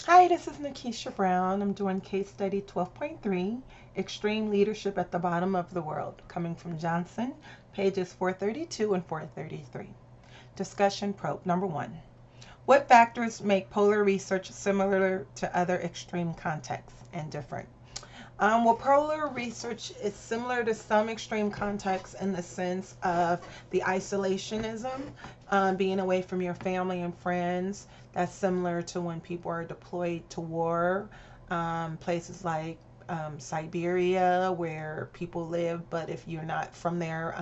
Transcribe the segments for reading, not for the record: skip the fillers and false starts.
Hi, this is Nakisha Brown. I'm doing case study 12.3, Extreme Leadership at the Bottom of the World, coming from Johnson, pages 432 and 433. Discussion probe number 1. What factors make polar research similar to other extreme contexts and different? Well, polar research is similar to some extreme contexts in the sense of the isolationism, being away from your family and friends. That's similar to when people are deployed to war. Places like Siberia, where people live, but if you're not from there,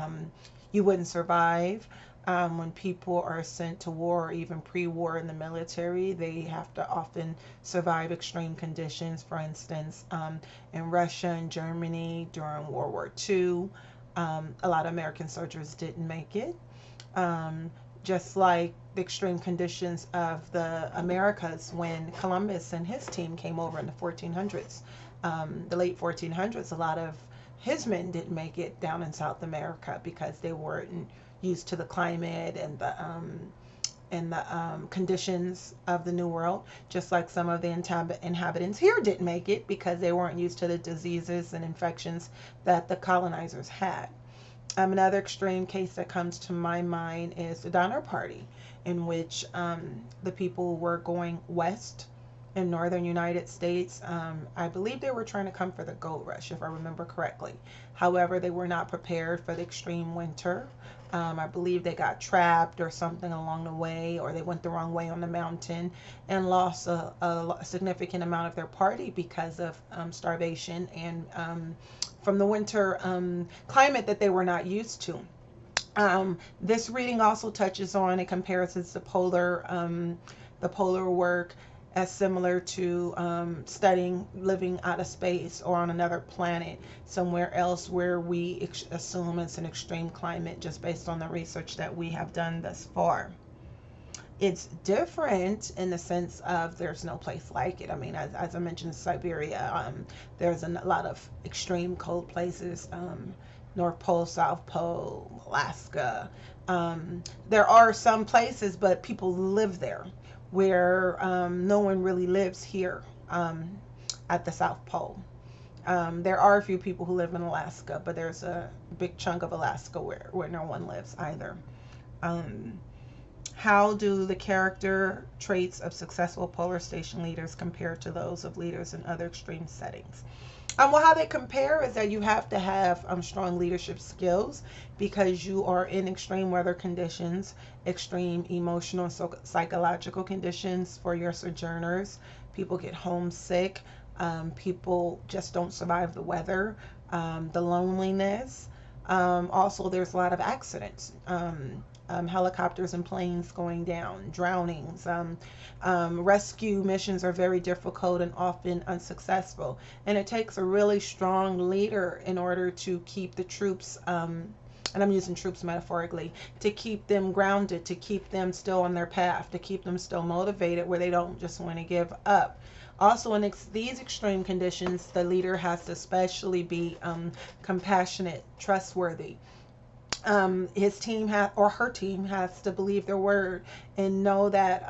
you wouldn't survive. When people are sent to war, or even pre-war in the military, they have to often survive extreme conditions. For instance, in Russia and Germany during World War II, a lot of American soldiers didn't make it. Um, just like the extreme conditions of the Americas when Columbus and his team came over in the 1400s, the late 1400s, a lot of his men didn't make it down in South America because they weren't used to the climate and the conditions of the New World, just like some of the inhabitants here didn't make it because they weren't used to the diseases and infections that the colonizers had. Another extreme case that comes to my mind is the Donner Party, in which the people were going west in northern United States. I believe they were trying to come for the gold rush, if I remember correctly. However, they were not prepared for the extreme winter. I believe they got trapped or something along the way, or they went the wrong way on the mountain and lost a significant amount of their party because of starvation and from the winter climate that they were not used to. This reading also touches on and compares the polar work as similar to studying living out of space or on another planet somewhere else where we assume it's an extreme climate just based on the research that we have done thus far. It's different in the sense of there's no place like it. I mean, as I mentioned, Siberia, there's a lot of extreme cold places, North Pole, South Pole, Alaska. There are some places, but people live there where no one really lives here at the South Pole. There are a few people who live in Alaska, but there's a big chunk of Alaska where no one lives either. Um, how do the character traits of successful polar station leaders compare to those of leaders in other extreme settings? Well, how they compare is that you have to have strong leadership skills because you are in extreme weather conditions, extreme emotional and psychological conditions for your sojourners. People get homesick. People just don't survive the weather, the loneliness. Also, there's a lot of accidents. Helicopters and planes going down, drownings. Rescue missions are very difficult and often unsuccessful. And it takes a really strong leader in order to keep the troops, and I'm using troops metaphorically, to keep them grounded, to keep them still on their path, to keep them still motivated where they don't just want to give up. Also, in these extreme conditions, the leader has to especially be compassionate, trustworthy. His team or her team has to believe their word and know that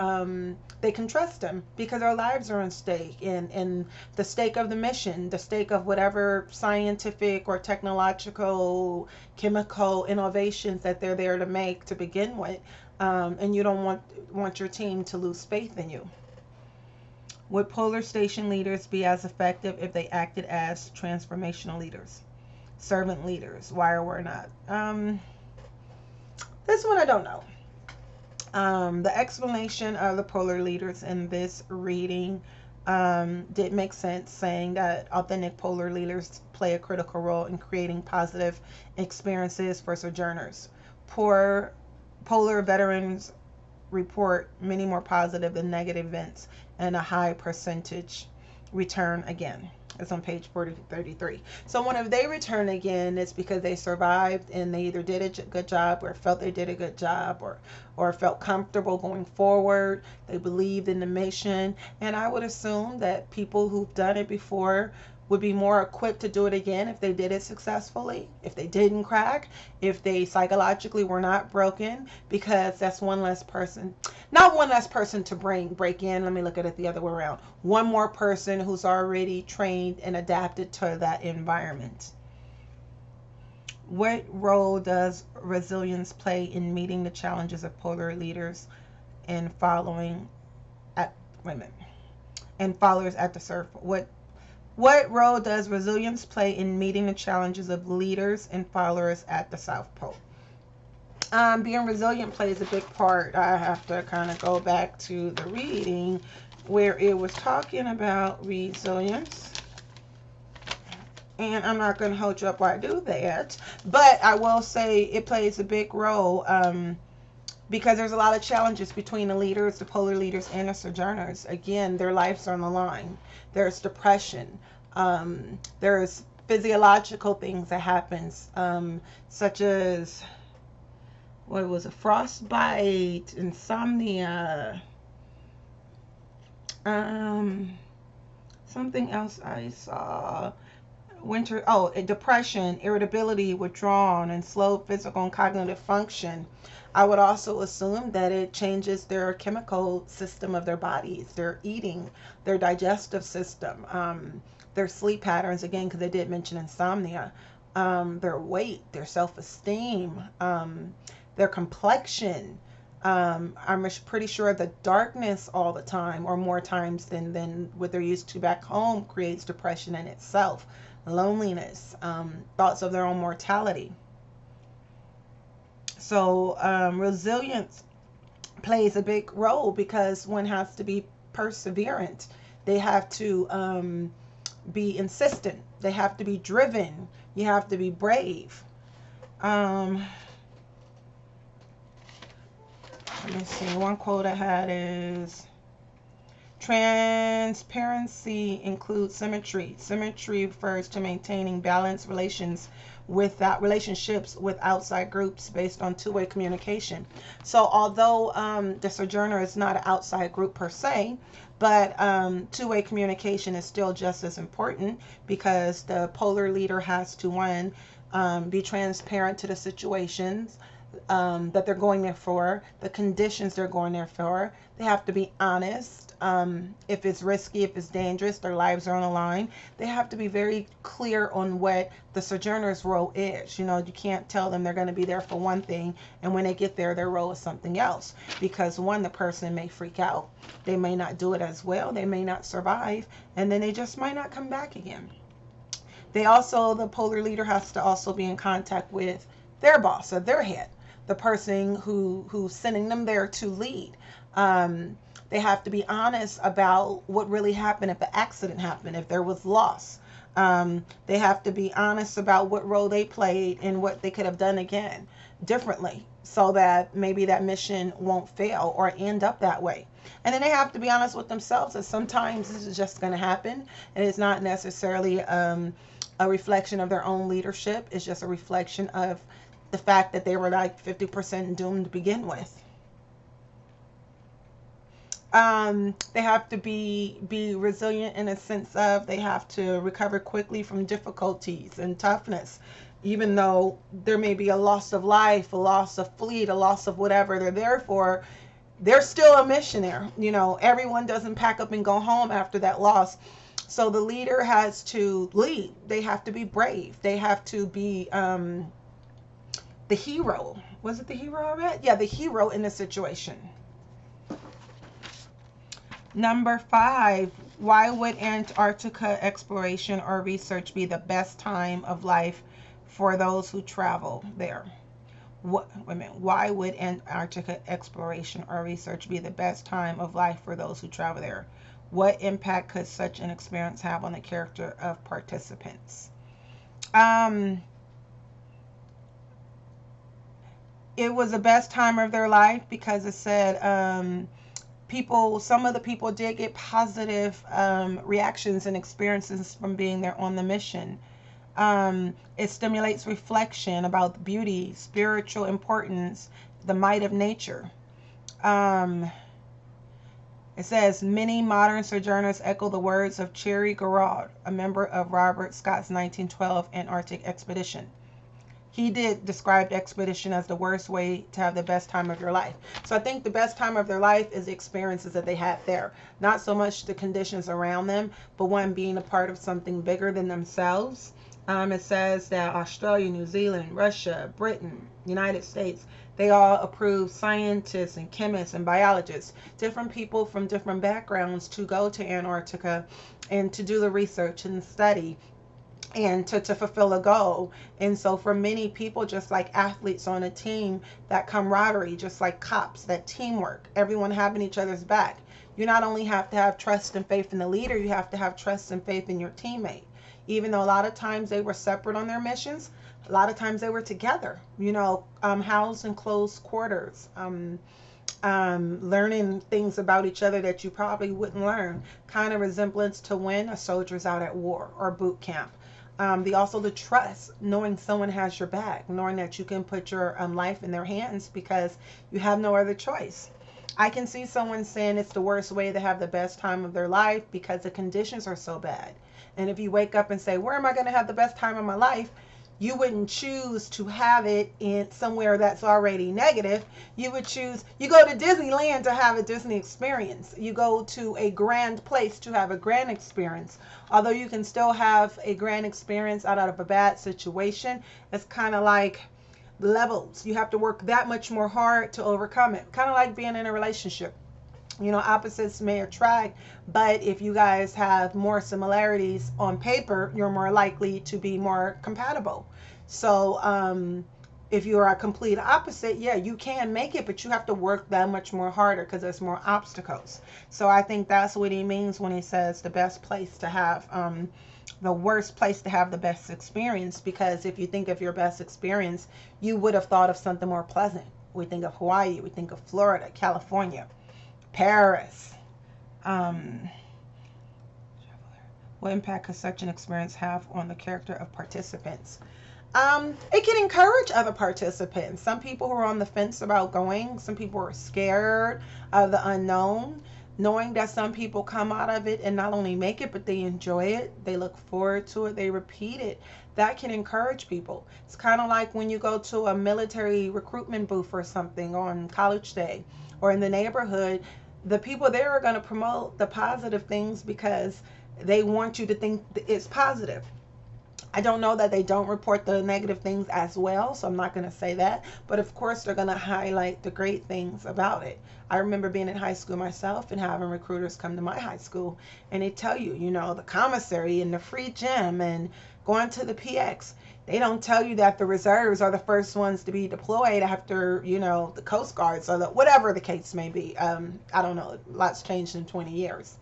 they can trust him because their lives are at stake and the stake of the mission, the stake of whatever scientific or technological, chemical innovations that they're there to make to begin with. And you don't want your team to lose faith in you. Would polar station leaders be as effective if they acted as transformational leaders, servant leaders? Why or why not? This one I don't know. The explanation of the polar leaders in this reading did make sense, saying that authentic polar leaders play a critical role in creating positive experiences for sojourners. Poor polar veterans report many more positive than negative events and a high percentage return again. It's on page 33. So when they return again, it's because they survived and they either did a good job or felt they did a good job or felt comfortable going forward. They believed in the mission. And I would assume that people who've done it before would be more equipped to do it again if they did it successfully, if they didn't crack, if they psychologically were not broken, because that's one less person. Not one less person to break in. Let me look at it the other way around. One more person who's already trained and adapted to that environment. What role does resilience play in meeting the challenges of polar leaders and following at women and followers at the surf? What role does resilience play in meeting the challenges of leaders and followers at the South Pole? Being resilient plays a big part. I have to kind of go back to the reading where it was talking about resilience. And I'm not going to hold you up while I do that. But I will say it plays a big role because there's a lot of challenges between the leaders, the polar leaders, and the sojourners. Again, their lives are on the line. There's depression. There's physiological things that happens, such as, what was it, frostbite, insomnia, something else I saw. Depression, irritability, withdrawal, and slow physical and cognitive function. I would also assume that it changes their chemical system of their bodies, their eating, their digestive system, their sleep patterns, again, because they did mention insomnia, their weight, their self-esteem, their complexion. I'm pretty sure the darkness all the time, or more times than what they're used to back home, creates depression in itself. Loneliness, thoughts of their own mortality. So resilience plays a big role because one has to be perseverant. They have to be insistent. They have to be driven. You have to be brave. Let me see. One quote I had is, transparency includes symmetry. Symmetry refers to maintaining balanced relationships with outside groups based on two-way communication. So although the sojourner is not an outside group per se, but two-way communication is still just as important, because the polar leader has to, one, be transparent to the situations that they're going there for, the conditions they're going there for. They have to be honest. If it's risky, if it's dangerous, their lives are on the line. They have to be very clear on what the sojourner's role is. You can't tell them they're going to be there for one thing, and when they get there, their role is something else. Because one, the person may freak out. They may not do it as well. They may not survive, and then they just might not come back again. The polar leader has to also be in contact with their boss or their head, the person who's sending them there to lead. They have to be honest about what really happened if an accident happened, if there was loss. They have to be honest about what role they played and what they could have done again differently, so that maybe that mission won't fail or end up that way. And then they have to be honest with themselves that sometimes this is just going to happen, and it's not necessarily a reflection of their own leadership. It's just a reflection of the fact that they were like 50% doomed to begin with. They have to be resilient in a sense of they have to recover quickly from difficulties and toughness. Even though there may be a loss of life, a loss of fleet, a loss of whatever they're there for, they're still a missionary. Everyone doesn't pack up and go home after that loss. So the leader has to lead. They have to be brave. They have to be the hero. Was it the hero I read? Yeah, the hero in the situation. Number 5, why would Antarctica exploration or research be the best time of life for those who travel there? Why would Antarctica exploration or research be the best time of life for those who travel there? What impact could such an experience have on the character of participants? It was the best time of their life because it said some of the people did get positive reactions and experiences from being there on the mission. It stimulates reflection about the beauty, spiritual importance, the might of nature. It says many modern sojourners echo the words of Cherry Garrard, a member of Robert Scott's 1912 Antarctic expedition. He did describe the expedition as the worst way to have the best time of your life. So I think the best time of their life is the experiences that they had there. Not so much the conditions around them, but one being a part of something bigger than themselves. It says that Australia, New Zealand, Russia, Britain, United States, they all approved scientists and chemists and biologists, different people from different backgrounds to go to Antarctica and to do the research and study and to fulfill a goal. And so for many people, just like athletes on a team, that camaraderie, just like cops, that teamwork, everyone having each other's back. You not only have to have trust and faith in the leader, you have to have trust and faith in your teammate. Even though a lot of times they were separate on their missions, a lot of times they were together, housed in close quarters, learning things about each other that you probably wouldn't learn, kind of resemblance to when a soldier's out at war or boot camp. The trust, knowing someone has your back, knowing that you can put your life in their hands because you have no other choice. I can see someone saying it's the worst way to have the best time of their life because the conditions are so bad. And if you wake up and say, where am I going to have the best time of my life? You wouldn't choose to have it in somewhere that's already negative. You would choose, you go to Disneyland to have a Disney experience. You go to a grand place to have a grand experience. Although you can still have a grand experience out of a bad situation, it's kind of like levels. You have to work that much more hard to overcome it. Kind of like being in a relationship. Opposites may attract, but if you guys have more similarities on paper, you're more likely to be more compatible. So, if you are a complete opposite, yeah, you can make it, but you have to work that much more harder because there's more obstacles. So I think that's what he means when he says the best place to have, the worst place to have the best experience, because if you think of your best experience, you would have thought of something more pleasant. We think of Hawaii, we think of Florida, California, Paris. What impact could such an experience have on the character of participants? It can encourage other participants. Some people who are on the fence about going, some people are scared of the unknown, knowing that some people come out of it and not only make it, but they enjoy it, they look forward to it, they repeat it. That can encourage people. It's kind of like when you go to a military recruitment booth or something on college day or in the neighborhood. The people there are going to promote the positive things because they want you to think it's positive. I don't know that they don't report the negative things as well, so I'm not going to say that. But of course, they're going to highlight the great things about it. I remember being in high school myself and having recruiters come to my high school, and they tell you, the commissary and the free gym and going to the PX. They don't tell you that the reserves are the first ones to be deployed after, the Coast Guards or whatever the case may be. I don't know. Lots changed in 20 years.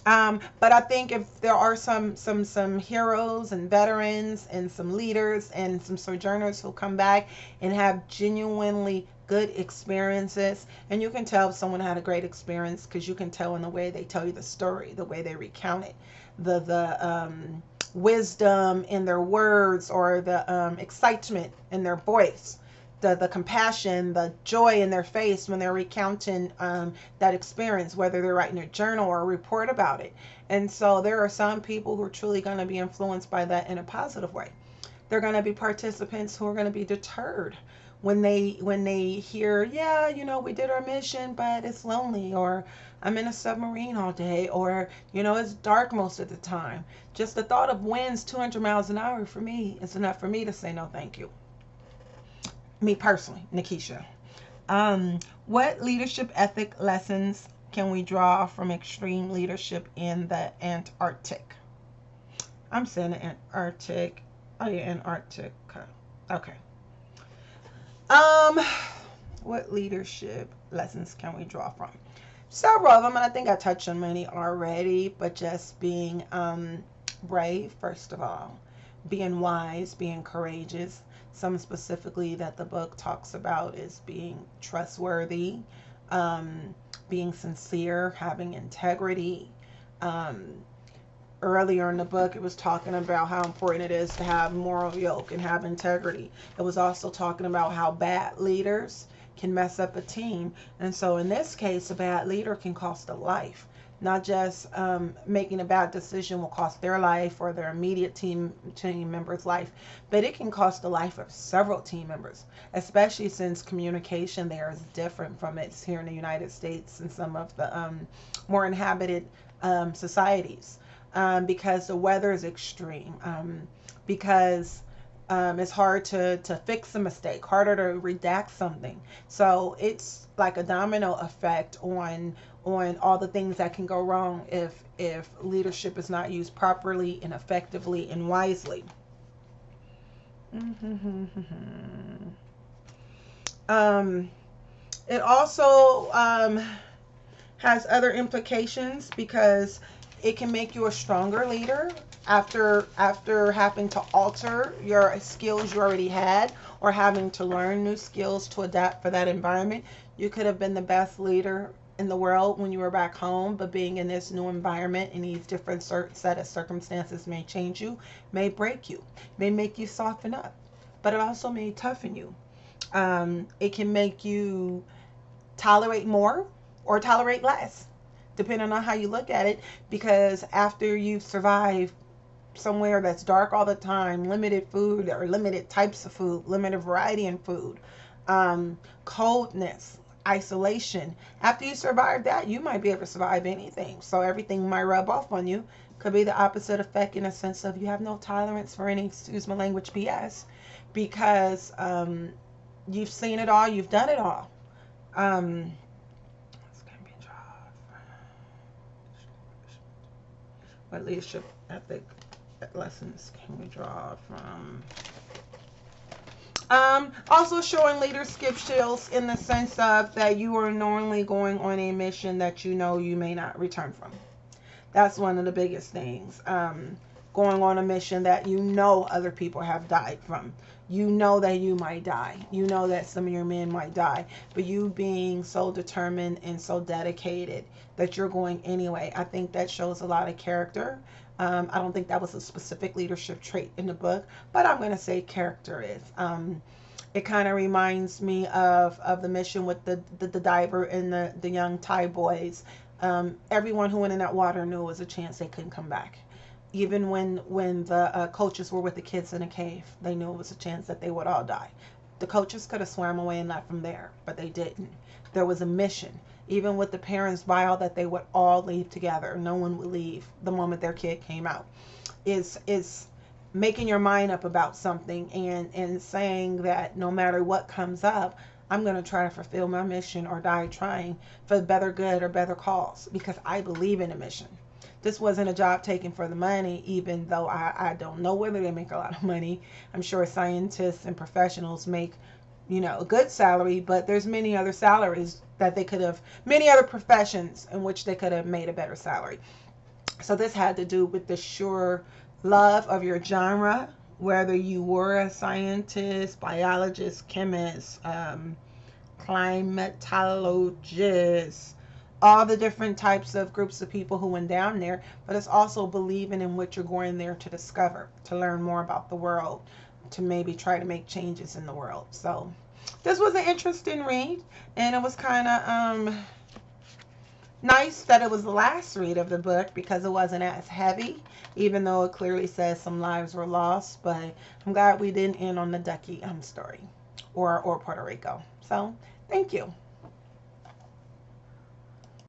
But I think if there are some heroes and veterans and some leaders and some sojourners who come back and have genuinely good experiences, and you can tell if someone had a great experience because you can tell in the way they tell you the story, the way they recount it, the wisdom in their words or the excitement in their voice, the compassion, the joy in their face when they're recounting that experience, whether they're writing a journal or a report about it. And so there are some people who are truly going to be influenced by that in a positive way. They're going to be participants who are going to be deterred when they hear, yeah, we did our mission, but it's lonely, or I'm in a submarine all day, or it's dark most of the time. Just the thought of winds 200 miles an hour for me is enough for me to say no thank you. Me personally, Nikisha. What leadership ethic lessons can we draw from extreme leadership in the Antarctic? I'm saying the Antarctic. Oh yeah, Antarctica. Okay. What leadership lessons can we draw from? Several of them, and I think I touched on many already, but just being brave, first of all, being wise, being courageous. Some specifically that the book talks about is being trustworthy, being sincere, having integrity. Earlier in the book, it was talking about how important it is to have moral yoke and have integrity. It was also talking about how bad leaders can mess up a team. And so in this case, a bad leader can cost a life. Not just making a bad decision will cost their life or their immediate team member's life, but it can cost the life of several team members, especially since communication there is different from it's here in the United States and some of the more inhabited societies, because the weather is extreme, because it's hard to fix a mistake, harder to redact something. So it's like a domino effect on all the things that can go wrong if leadership is not used properly and effectively and wisely. um, it also has other implications because it can make you a stronger leader after having to alter your skills you already had or having to learn new skills to adapt for that environment. You could have been the best leader in the world when you were back home, but being in this new environment and these different set of circumstances may change you, may break you, may make you soften up, but it also may toughen you. It can make you tolerate more or tolerate less, depending on how you look at it, because after you've survived somewhere that's dark all the time, limited food or limited types of food, limited variety in food, coldness, isolation. After you survive that, you might be able to survive anything. So everything might rub off on you. Could be the opposite effect in a sense of you have no tolerance for any, excuse my language, BS, because you've seen it all, you've done it all. What leadership ethic lessons can we draw from? Also showing leadership skills in the sense of that you are knowingly going on a mission that you know you may not return from. That's one of the biggest things. Going on a mission that you know other people have died from. You know that you might die. You know that some of your men might die. But you being so determined and so dedicated that you're going anyway, I think that shows a lot of character. I don't think that was a specific leadership trait in the book, but I'm going to say character is. It kind of reminds me of the mission with the diver and the young Thai boys. Everyone who went in that water knew it was a chance they couldn't come back. Even when the coaches were with the kids in a cave, they knew it was a chance that they would all die. The coaches could have swam away and left from there, but they didn't. There was a mission. Even with the parents' vow that they would all leave together. No one would leave the moment their kid came out. Is making your mind up about something and saying that no matter what comes up, I'm going to try to fulfill my mission or die trying for the better good or better cause because I believe in a mission. This wasn't a job taken for the money, even though I don't know whether they make a lot of money. I'm sure scientists and professionals make, a good salary, but there's many other salaries that they could have, many other professions in which they could have made a better salary. So this had to do with the sheer love of your genre, whether you were a scientist, biologist, chemist, climatologist, all the different types of groups of people who went down there, but it's also believing in what you're going there to discover, to learn more about the world, to maybe try to make changes in the world. So this was an interesting read, and it was kind of nice that it was the last read of the book because it wasn't as heavy, even though it clearly says some lives were lost. But I'm glad we didn't end on the Ducky story or Puerto Rico. So thank you.